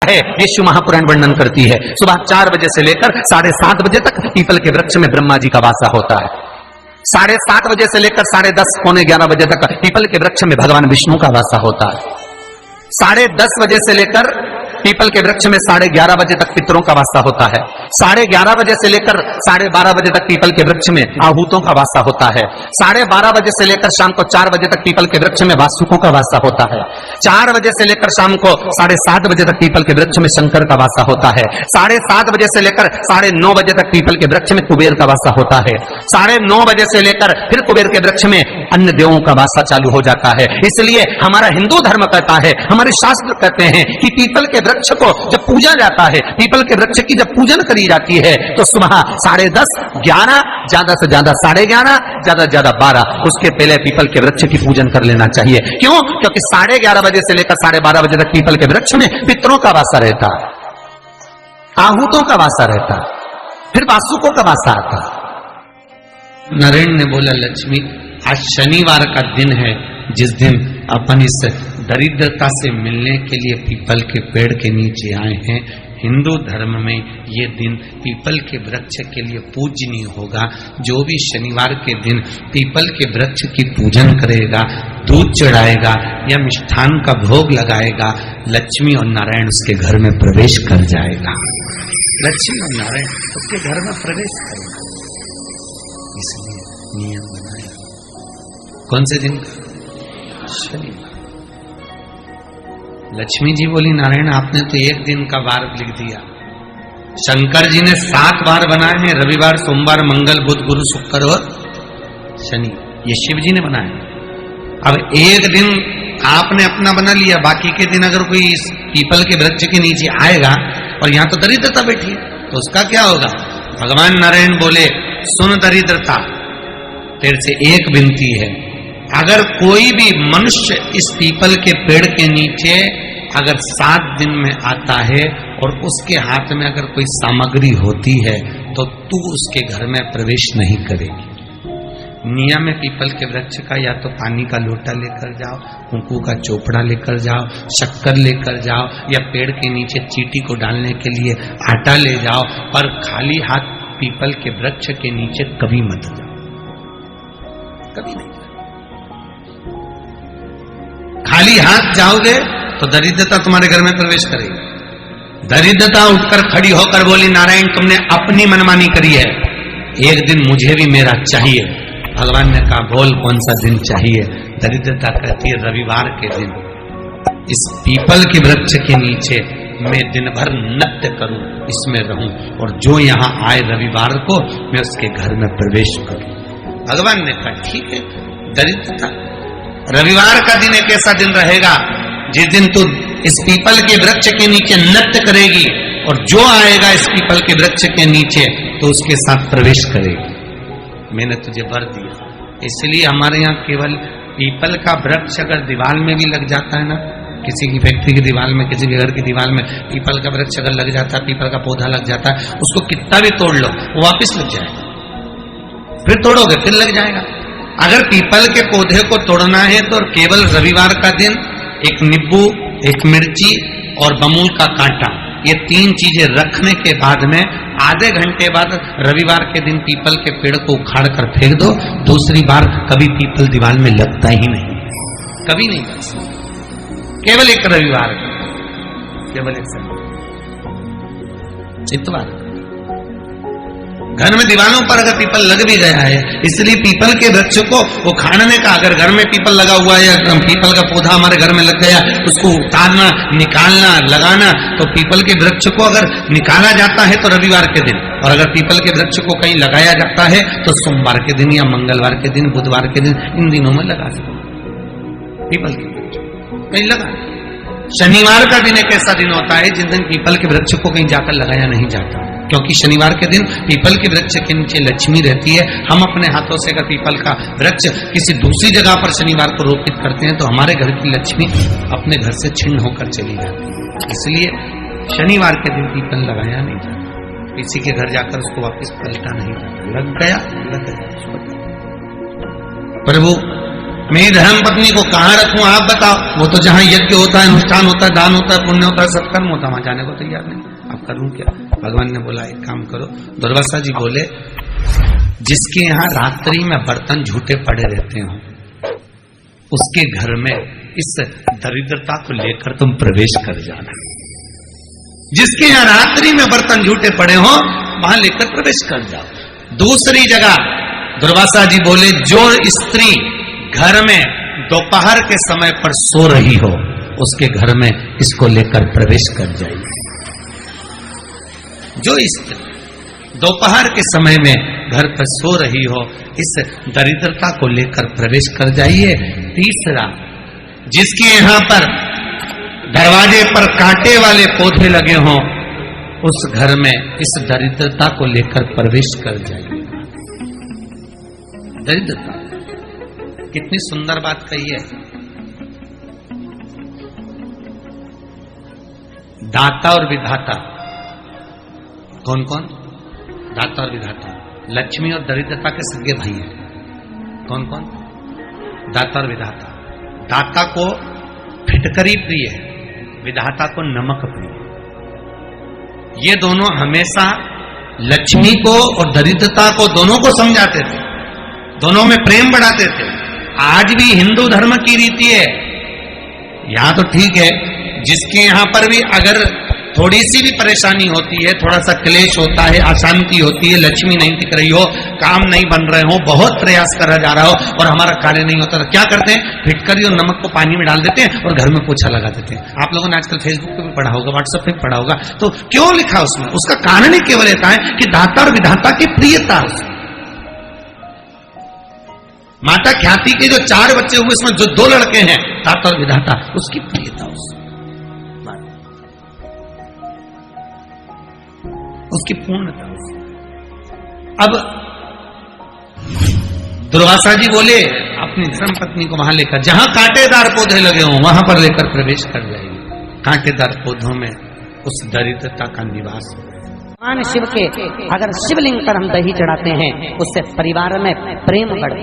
है ये शिव महापुराण वर्णन करती है। सुबह 4 बजे से लेकर 7:30 बजे तक पीपल के वृक्ष में ब्रह्मा जी का वासा होता है। 7:30 बजे से लेकर 10:30 पौने 11 बजे तक पीपल के वृक्ष में भगवान विष्णु का वासा होता है। 10:30 बजे से लेकर पीपल के वृक्ष में 11:30 बजे तक पितरों का वासा होता है। 11:30 बजे से लेकर 12:30 बजे तक पीपल के वृक्ष में आहूतों का वासा होता है। 12:30 बजे से लेकर शाम को 4 बजे तक पीपल के वृक्ष में वासुकों का वासा होता है। 4 बजे से लेकर शाम को 7:30 बजे तक पीपल के वृक्ष में शंकर का वासा होता है। 7:30 बजे से लेकर 9:30 बजे तक पीपल के वृक्ष में कुबेर का वासा होता है। 9:30 बजे से लेकर फिर कुबेर के वृक्ष में अन्य देवों का वासा चालू हो जाता है। इसलिए हमारा हिंदू धर्म कहता है, हमारे शास्त्र कहते हैं कि पीपल के वृक्ष को जब पूजा जाता है, पीपल के वृक्ष की जब पूजन करी जाती है तो सुबह 10:30, 11, ज्यादा से ज्यादा 11:30, ज्यादा से ज्यादा 12, उसके पहले पीपल के वृक्ष की पूजन कर लेना चाहिए। क्यों? क्योंकि 11:30 बजे से लेकर 12:30 बजे तक पीपल के वृक्ष में पितरों का वासा रहता है, आहूतों का वासा रहता है, फिर वासुकों का वासा आता है। नारायण ने बोला, लक्ष्मी आज शनिवार का दिन है, जिस दिन अपन इस दरिद्रता से मिलने के लिए पीपल के पेड़ के नीचे आए हैं। हिंदू धर्म में ये दिन पीपल के वृक्ष के लिए पूजनीय होगा। जो भी शनिवार के दिन पीपल के वृक्ष की पूजन करेगा, दूध चढ़ाएगा या मिष्ठान का भोग लगाएगा, लक्ष्मी और नारायण उसके घर में प्रवेश कर जाएगा। लक्ष्मी और नारायण उसके घर में प्रवेश करेगा। इसलिए नियम बनाया। कौन से दिन? शनिवार। लक्ष्मी जी बोली, नारायण आपने तो एक दिन का वार लिख दिया। शंकर जी ने 7 वार बनाए हैं, रविवार, सोमवार, मंगल, बुध, गुरु, शुक्र और शनि। ये शिव जी ने बनाया। अब एक दिन आपने अपना बना लिया, बाकी के दिन अगर कोई इस पीपल के वृक्ष के नीचे आएगा और यहां तो दरिद्रता बैठी है तो उसका क्या होगा? भगवान नारायण बोले, सुन दरिद्रता, तेरे से एक विनती है, अगर कोई भी मनुष्य इस पीपल के पेड़ के नीचे अगर 7 दिन में आता है और उसके हाथ में अगर कोई सामग्री होती है तो तू उसके घर में प्रवेश नहीं करेगी। नियम है पीपल के वृक्ष का, या तो पानी का लोटा लेकर जाओ, कुंकू का चोपड़ा लेकर जाओ, शक्कर लेकर जाओ, या पेड़ के नीचे चींटी को डालने के लिए आटा ले जाओ, पर खाली हाथ पीपल के वृक्ष के नीचे कभी मत जाओ, कभी नहीं। खाली हाथ जाओगे तो दरिद्रता तुम्हारे घर में प्रवेश करेगी। दरिद्रता उठकर खड़ी होकर बोली, नारायण तुमने अपनी मनमानी करी है, एक दिन मुझे भी मेरा चाहिए। भगवान ने कहा, बोल कौन सा दिन चाहिए? दरिद्रता कहती है, रविवार के दिन इस पीपल के वृक्ष के नीचे मैं दिन भर नृत्य करूं, इसमें रहूं, और जो यहां आए रविवार को मैं उसके घर में प्रवेश करूं। भगवान ने कहा, ठीक है। दरिद्रता, रविवार का दिन एक ऐसा दिन रहेगा जिस दिन तू इस पीपल के वृक्ष के नीचे नृत्य करेगी और जो आएगा इस पीपल के वृक्ष के नीचे तो उसके साथ प्रवेश करेगी। मैंने तुझे वर दिया। इसलिए हमारे यहाँ केवल पीपल का वृक्ष अगर दीवार में भी लग जाता है ना, किसी की फैक्ट्री की दीवार में, किसी के घर की दीवार में पीपल का वृक्ष अगर लग जाता है, पीपल का पौधा लग जाता है, उसको कितना भी तोड़ लो वो वापिस लग जाएगा। फिर तोड़ोगे फिर लग जाएगा। अगर पीपल के पौधे को तोड़ना है तो केवल रविवार का दिन एक नींबू, एक मिर्ची और बमूल का कांटा, ये 3 चीजें रखने के बाद में आधे घंटे बाद रविवार के दिन पीपल के पेड़ को उखाड़ कर फेंक दो। दूसरी बार कभी पीपल दीवार में लगता ही नहीं, कभी नहीं लग सकता। केवल एक रविवार, केवल एक इतवार। घर में दीवारों पर अगर पीपल लग भी गया है, इसलिए पीपल के वृक्ष को उखाड़ने का, अगर घर में पीपल लगा हुआ है या पीपल का पौधा हमारे घर में लग गया, उसको उतारना, निकालना, लगाना, तो पीपल के वृक्ष को अगर निकाला जाता है तो रविवार के दिन, और अगर पीपल के वृक्ष को कहीं लगाया जाता है तो सोमवार के दिन या मंगलवार के दिन, बुधवार के दिन, इन दिनों में लगा सकते पीपल के वृक्ष कहीं लगा। शनिवार का दिन एक ऐसा दिन होता है जिस दिन पीपल के वृक्ष को कहीं जाकर लगाया नहीं जाता, क्योंकि शनिवार के दिन पीपल के वृक्ष के नीचे लक्ष्मी रहती है। हम अपने हाथों से अगर पीपल का वृक्ष किसी दूसरी जगह पर शनिवार को रोपित करते हैं तो हमारे घर की लक्ष्मी अपने घर से छिन्न होकर चली जाती है। इसलिए शनिवार के दिन पीपल लगाया नहीं जाता, किसी के घर जाकर उसको वापस पलटा नहीं जाता। लग गया लग गया। प्रभु मेरी धर्म पत्नी को कहाँ रखूं आप बताओ। वो तो जहां यज्ञ होता है, अनुष्ठान होता है, दान होता है, पुण्य होता है, सत्कर्म होता है, वहां जाने को तैयार नहीं। अब करूं क्या? भगवान ने बोला एक काम करो। दुर्वासा जी बोले जिसके यहाँ रात्रि में बर्तन झूठे पड़े रहते हो उसके घर में इस दरिद्रता को लेकर तुम प्रवेश कर जाना। जिसके यहाँ रात्रि में बर्तन झूठे पड़े हो वहां लेकर प्रवेश कर जाओ। दूसरी जगह दुर्वासा जी बोले जो स्त्री घर में दोपहर के समय पर सो रही हो उसके घर में इसको लेकर प्रवेश कर जाइए। जो स्त्री दोपहर के समय में घर पर सो रही हो इस दरिद्रता को लेकर प्रवेश कर जाइए। तीसरा, जिसके यहां पर दरवाजे पर कांटे वाले पौधे लगे हों उस घर में इस दरिद्रता को लेकर प्रवेश कर जाइए। दरिद्रता कितनी सुंदर बात कही है। दाता और विधाता कौन कौन? दाता और विधाता। लक्ष्मी और दरिद्रता के सगे भाई हैं। कौन कौन? दाता और विधाता। दाता को फिटकरी प्रिय है, विधाता को नमक प्रिय। ये दोनों हमेशा लक्ष्मी को और दरिद्रता को दोनों को समझाते थे, दोनों में प्रेम बढ़ाते थे। आज भी हिंदू धर्म की रीति है। यहां तो ठीक है, जिसके यहां पर भी अगर थोड़ी सी भी परेशानी होती है, थोड़ा सा क्लेश होता है, अशांति होती है, लक्ष्मी नहीं टिक रही हो, काम नहीं बन रहे हो, बहुत प्रयास करा जा रहा हो और हमारा कार्य नहीं होता, तो क्या करते हैं? फिटकरी और नमक को पानी में डाल देते हैं और घर में पोछा लगा देते हैं। आप लोगों ने आजकल फेसबुक पे भी पढ़ा होगा, व्हाट्सएप पे भी पढ़ा होगा। तो क्यों लिखा उसमें? उसका कारण ही केवल रहता है कि दाता और विधाता की प्रियता। माता ख्याति के जो 4 बच्चे हुए उसमें जो 2 लड़के हैं दाता और विधाता, उसकी प्रियता, उसकी पूर्णता। अब दुर्वासा जी बोले अपनी धर्म पत्नी को वहां लेकर जहां कांटेदार पौधे लगे हों वहां पर लेकर प्रवेश कर जाएंगे। कांटेदार पौधों में उस दरिद्रता का निवास हो। भगवान शिव के अगर शिवलिंग पर हम दही चढ़ाते हैं उससे परिवार में प्रेम बढ़ता है।